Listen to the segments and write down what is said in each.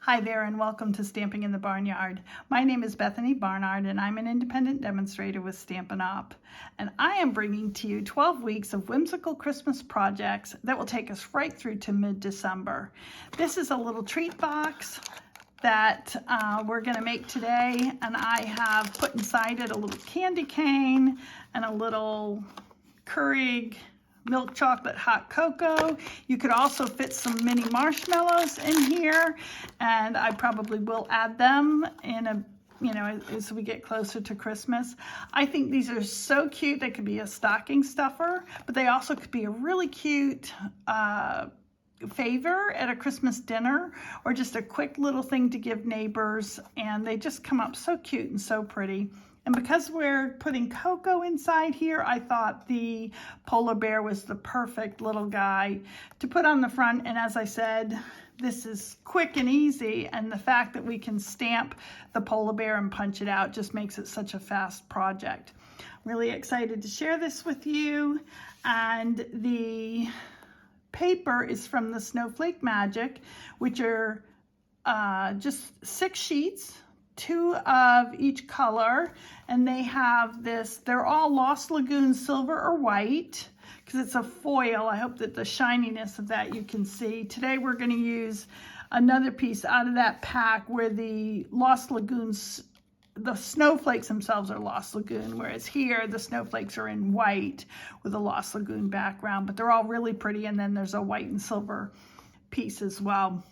Hi there and welcome to Stamping in the Barnyard. My name is Bethany Barnard and I'm an independent demonstrator with Stampin Up. And I am bringing to you 12 weeks of whimsical Christmas projects that will take us right through to mid-December. This is a little treat box that we're going to make today, and I have put inside it a little candy cane and a little Keurig milk chocolate hot cocoa. You could also fit some mini marshmallows in here, and I probably will add them in as we get closer to Christmas. I think these are so cute. They could be a stocking stuffer, but they also could be a really cute favor at a Christmas dinner, or just a quick little thing to give neighbors, and they just come up so cute and so pretty. And because we're putting cocoa inside here, I thought the polar bear was the perfect little guy to put on the front. And as I said, this is quick and easy, and the fact that we can stamp the polar bear and punch it out just makes it such a fast project. Really excited to share this with you. And the paper is from the Snowflake Magic, which are just 6 sheets, 2 of each color, and they have this, they're all Lost Lagoon silver or white because it's a foil. I hope that the shininess of that you can see. Today we're going to use another piece out of that pack where the Lost Lagoons, the snowflakes themselves are Lost Lagoon, whereas here the snowflakes are in white with a Lost Lagoon background, but they're all really pretty, and then there's a white and silver piece as well.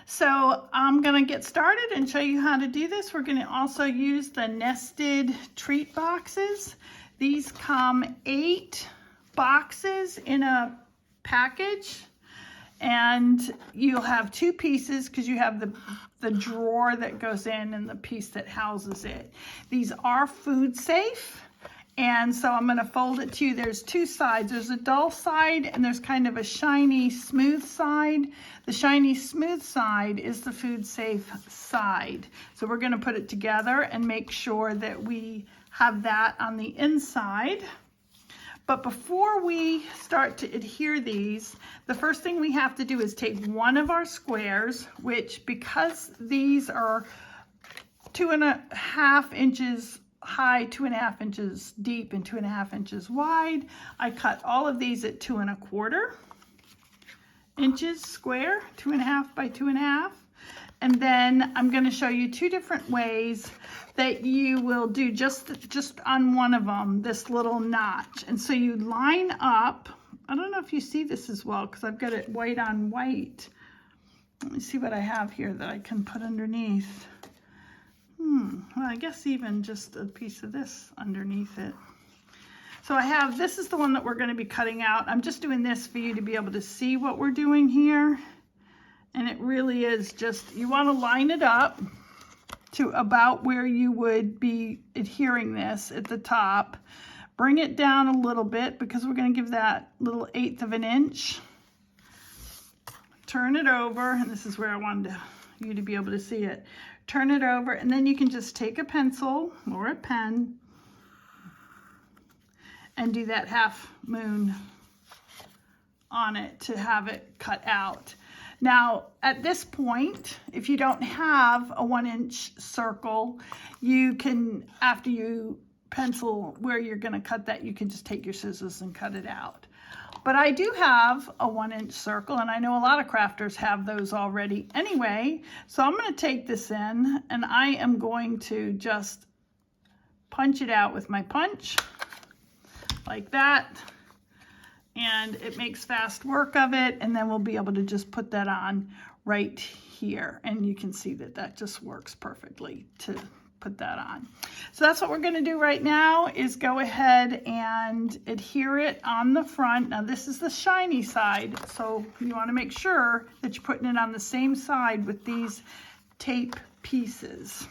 So I'm going to get started and show you how to do this. We're going to also use the nested treat boxes. These come 8 boxes in a package, and you'll have 2 pieces because you have the drawer that goes in and the piece that houses it. These are food safe. And so I'm going to fold it to you. There's 2 sides. There's a dull side and there's kind of a shiny, smooth side. The shiny, smooth side is the food safe side. So we're going to put it together and make sure that we have that on the inside. But before we start to adhere these, the first thing we have to do is take one of our squares, which, because these are 2.5 inches high, 2.5 inches deep, and 2.5 inches wide, I cut all of these at 2.25 inches square, 2.5 by 2.5. And then I'm going to show you 2 different ways that you will do just on one of them, this little notch. And so you line up, I don't know if you see this as well because I've got it white on white. Let me see what I have here that I can put underneath. Well, I guess even just a piece of this underneath it. So I have, this is the one that we're going to be cutting out. I'm just doing this for you to be able to see what we're doing here. And it really is just, you want to line it up to about where you would be adhering this at the top. Bring it down a little bit because we're going to give that little 1/8 of an inch. Turn it over, and this is where I wanted you to be able to see it. Turn it over, and then you can just take a pencil or a pen and do that half moon on it to have it cut out. Now, at this point, if you don't have a 1-inch circle, you can, after you pencil where you're going to cut that, you can just take your scissors and cut it out. But I do have a 1-inch circle, and I know a lot of crafters have those already anyway. So I'm going to take this in, and I am going to just punch it out with my punch like that. And it makes fast work of it, and then we'll be able to just put that on right here. And you can see that that just works perfectly to put that on. So that's what we're going to do right now, is go ahead and adhere it on the front. Now this is the shiny side, so you want to make sure that you're putting it on the same side with these tape pieces,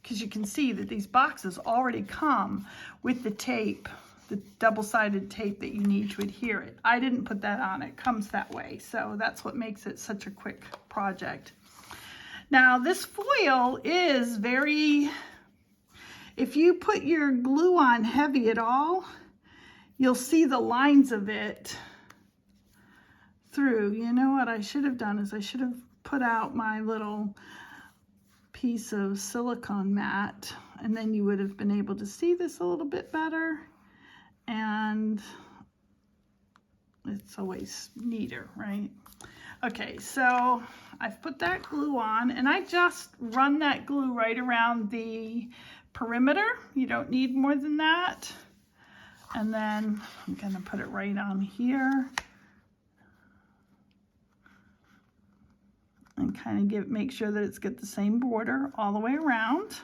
because you can see that these boxes already come with the tape, the double-sided tape that you need to adhere it. I didn't put that on, it comes that way, so that's what makes it such a quick project. Now this foil is very, if you put your glue on heavy at all, you'll see the lines of it through. You know what I should have done is I should have put out my little piece of silicone mat, and then you would have been able to see this a little bit better, and it's always neater, right? Okay, so I've put that glue on, and I just run that glue right around the perimeter. You don't need more than that. And then I'm gonna put it right on here and kind of make sure that it's got the same border all the way around.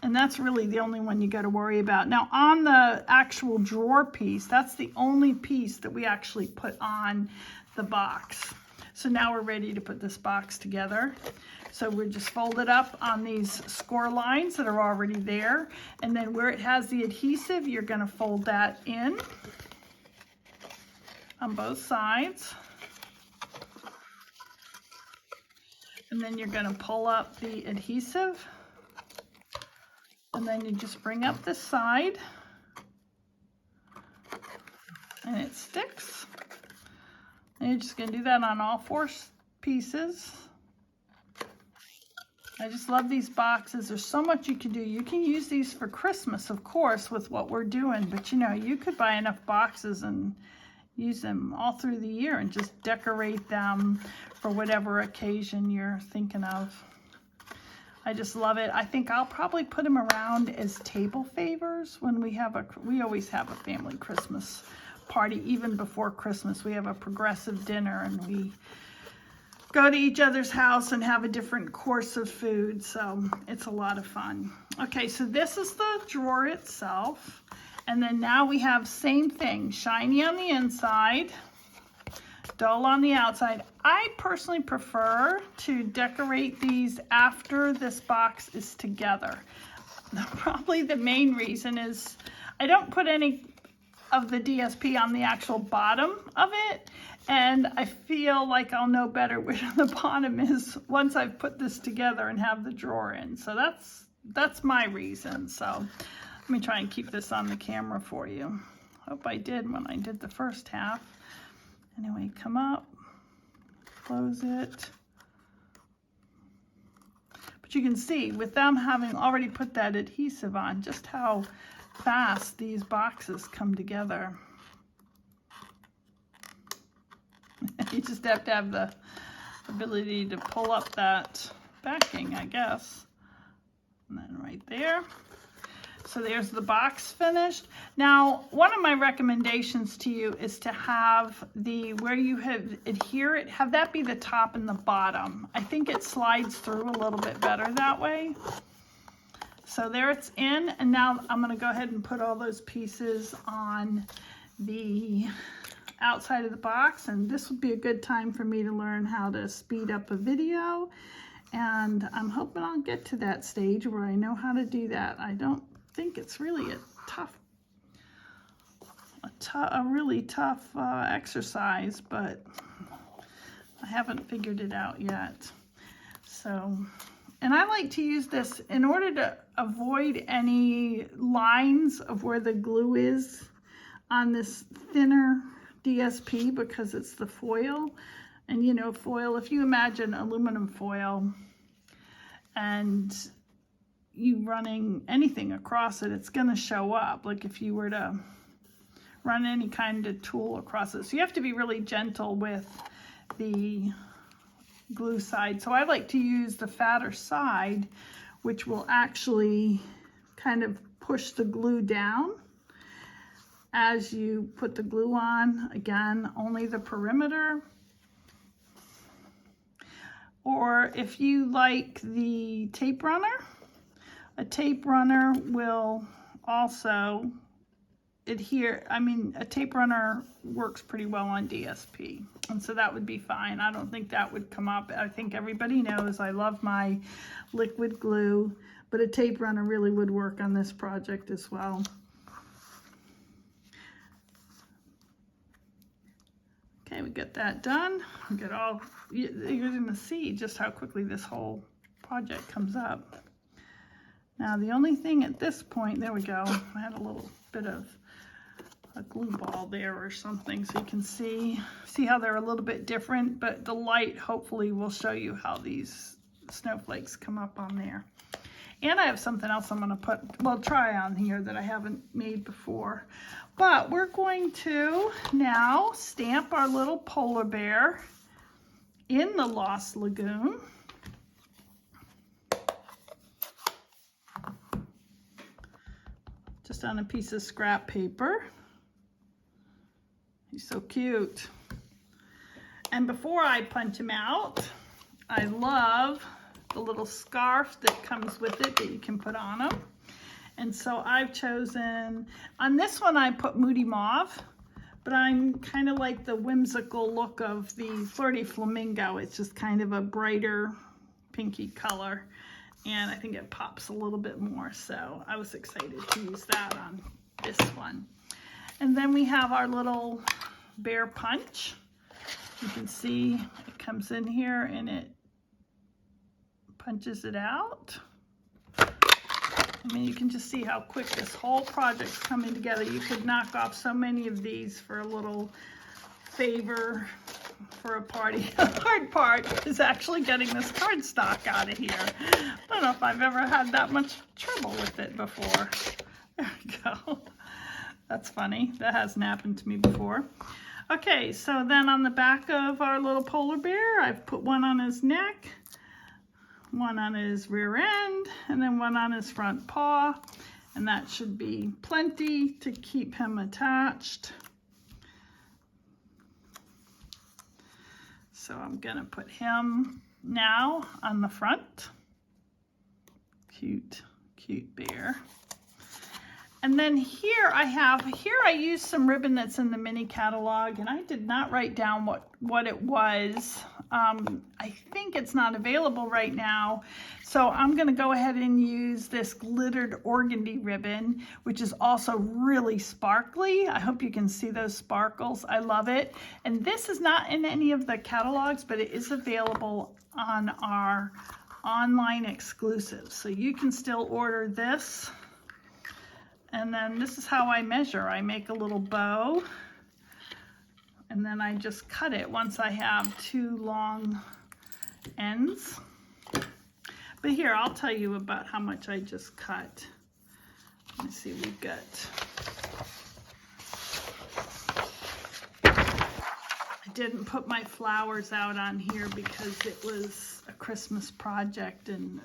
And that's really the only one you got to worry about. Now on the actual drawer piece, that's the only piece that we actually put on the box. So now we're ready to put this box together. So we're just fold it up on these score lines that are already there. And then where it has the adhesive, you're going to fold that in on both sides. And then you're going to pull up the adhesive. And then you just bring up this side. And it sticks. And you're just going to do that on all 4 pieces. I just love these boxes. There's so much you can do. You can use these for Christmas, of course, with what we're doing. But you know, you could buy enough boxes and use them all through the year and just decorate them for whatever occasion you're thinking of. I just love it. I think I'll probably put them around as table favors when we always have a family Christmas party. Even before Christmas, we have a progressive dinner and we go to each other's house and have a different course of food. So it's a lot of fun. Okay, so this is the drawer itself. And then now we have same thing, shiny on the inside, dull on the outside. I personally prefer to decorate these after this box is together. Probably the main reason is I don't put any of the DSP on the actual bottom of it, and I feel like I'll know better where the bottom is once I've put this together and have the drawer in. So that's my reason. So let me try and keep this on the camera for you. Hope I did when I did the first half. Anyway, come up, close it. But you can see with them having already put that adhesive on, just how fast these boxes come together. You just have to have the ability to pull up that backing, I guess. And then right there. So there's the box finished. Now, one of my recommendations to you is to have where you have adhere it, have that be the top and the bottom. I think it slides through a little bit better that way. So there it's in, and now I'm gonna go ahead and put all those pieces on the outside of the box, and this would be a good time for me to learn how to speed up a video, and I'm hoping I'll get to that stage where I know how to do that. I don't think it's really a really tough exercise, but I haven't figured it out yet. So, and I like to use this in order to avoid any lines of where the glue is on this thinner DSP, because it's the foil. And you know, foil, if you imagine aluminum foil and you running anything across it, it's going to show up, like if you were to run any kind of tool across it. So you have to be really gentle with the glue side. So I like to use the fatter side, which will actually kind of push the glue down as you put the glue on. Again, only the perimeter. Or if you like the tape runner, a tape runner will also adhere. I mean, a tape runner works pretty well on DSP, and so that would be fine. I don't think that would come up. I think everybody knows I love my liquid glue, but a tape runner really would work on this project as well. Okay, we get that done. We get all, you're going to see just how quickly this whole project comes up. Now the only thing at this point, there we go, I had a little bit of a glue ball there or something so you can see how they're a little bit different, but the light hopefully will show you how these snowflakes come up on there. And I have something else I'm going to try on here that I haven't made before. But we're going to now stamp our little polar bear in the Lost Lagoon. Just on a piece of scrap paper. He's so cute. And before I punch him out, I love the little scarf that comes with it that you can put on them. And so I've chosen, on this one I put Moody Mauve, but I'm kind of like the whimsical look of the Flirty Flamingo. It's just kind of a brighter pinky color, and I think it pops a little bit more, so I was excited to use that on this one. And then we have our little bear punch. You can see it comes in here and it punches it out. I mean, you can just see how quick this whole project's coming together. You could knock off so many of these for a little favor for a party. The hard part is actually getting this cardstock out of here. I don't know if I've ever had that much trouble with it before. There we go. That's funny. That hasn't happened to me before. Okay, so then on the back of our little polar bear, I've put one on his neck, one on his rear end, and then one on his front paw. And that should be plenty to keep him attached. So I'm gonna put him now on the front. Cute, cute bear. And then here I used some ribbon that's in the mini catalog, and I did not write down what it was. I think it's not available right now. So I'm gonna go ahead and use this glittered organdy ribbon, which is also really sparkly. I hope you can see those sparkles. I love it. And this is not in any of the catalogs, but it is available on our online exclusives. So you can still order this. And then this is how I measure. I make a little bow, and then I just cut it once I have two long ends. But here, I'll tell you about how much I just cut. Let me see, we've got, I didn't put my flowers out on here because it was a Christmas project, and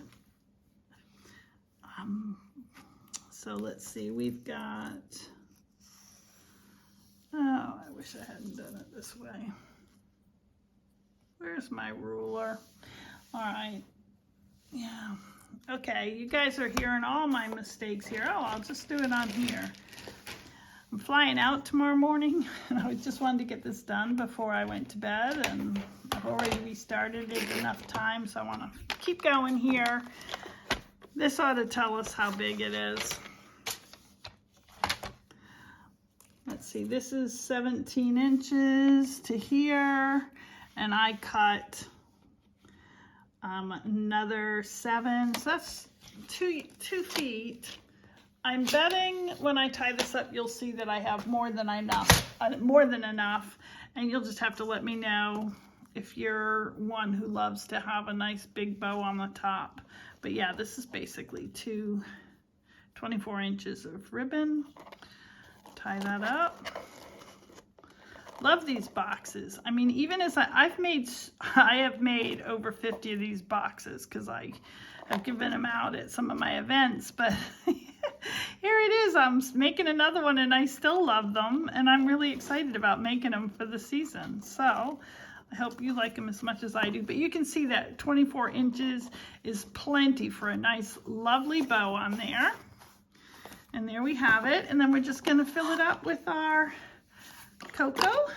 so let's see, we've got, oh, I wish I hadn't done it this way. Where's my ruler? All right, yeah. Okay, you guys are hearing all my mistakes here. Oh, I'll just do it on here. I'm flying out tomorrow morning, and I just wanted to get this done before I went to bed, and I've already restarted it enough time, so I want to keep going here. This ought to tell us how big it is. Let's see, this is 17 inches to here, and I cut another 7, so that's 2 feet. I'm betting when I tie this up, you'll see that I have more than enough, and you'll just have to let me know if you're one who loves to have a nice big bow on the top. But yeah, this is basically 24 inches of ribbon. Tie that up. Love these boxes. I mean, even as I have made over 50 of these boxes because I have given them out at some of my events, but here it is. I'm making another one and I still love them, and I'm really excited about making them for the season. So I hope you like them as much as I do. But you can see that 24 inches is plenty for a nice, lovely bow on there. And there we have it. And then we're just going to fill it up with our cocoa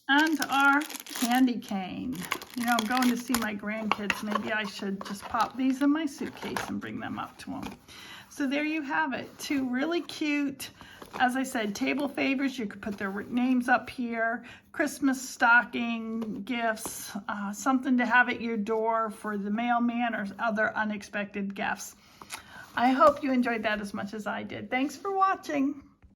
and our candy cane. You know, I'm going to see my grandkids. Maybe I should just pop these in my suitcase and bring them up to them. So there you have it. 2 really cute, as I said, table favors. You could put their names up here. Christmas stocking gifts, something to have at your door for the mailman or other unexpected gifts. I hope you enjoyed that as much as I did. Thanks for watching.